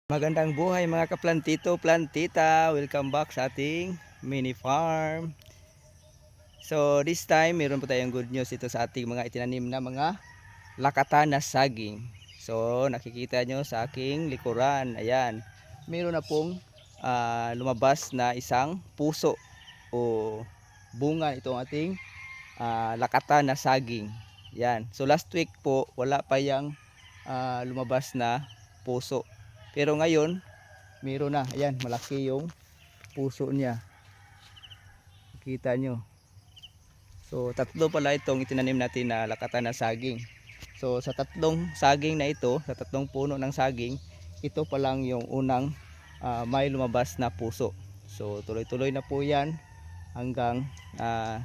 Magandang buhay mga kaplantito, plantita. Welcome back sa ating mini farm. So this time, meron po tayong good news ito sa ating mga itinanim na mga lakatan na saging. So nakikita nyo sa aking likuran, ayan, meron na pong lumabas na isang puso o bunga itong ating lakatan na saging. Yan. So last week po, wala pa yung lumabas na puso. Pero ngayon, meron na. Ayan, malaki yung puso niya. Kita nyo. So, tatlo pala itong itinanim natin na lakatan na saging. So, sa tatlong saging na ito, sa tatlong puno ng saging, ito pa lang yung unang may lumabas na puso. So, tuloy-tuloy na po yan hanggang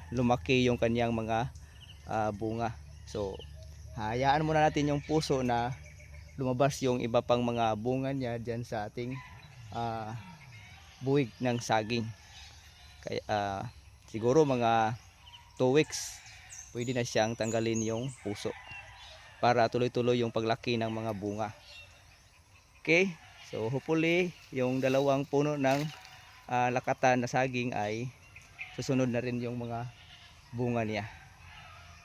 lumaki yung kanyang mga bunga. So, hayaan muna natin yung puso na lumabas yung iba pang mga bunga niya dyan sa ating buwig ng saging. Kaya siguro mga 2 weeks pwede na siyang tanggalin yung puso para tuloy-tuloy yung paglaki ng mga bunga. Okay, so hopefully yung dalawang puno ng lakatan na saging ay susunod na rin yung mga bunga niya,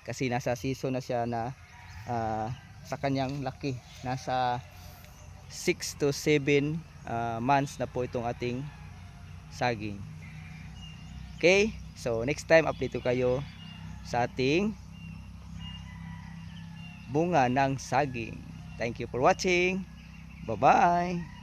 kasi nasa season na siya na sa kanyang laki. Nasa 6 to 7 months na po itong ating saging. Okay, so next time update ko kayo sa ating bunga ng saging. Thank you for watching. Bye bye.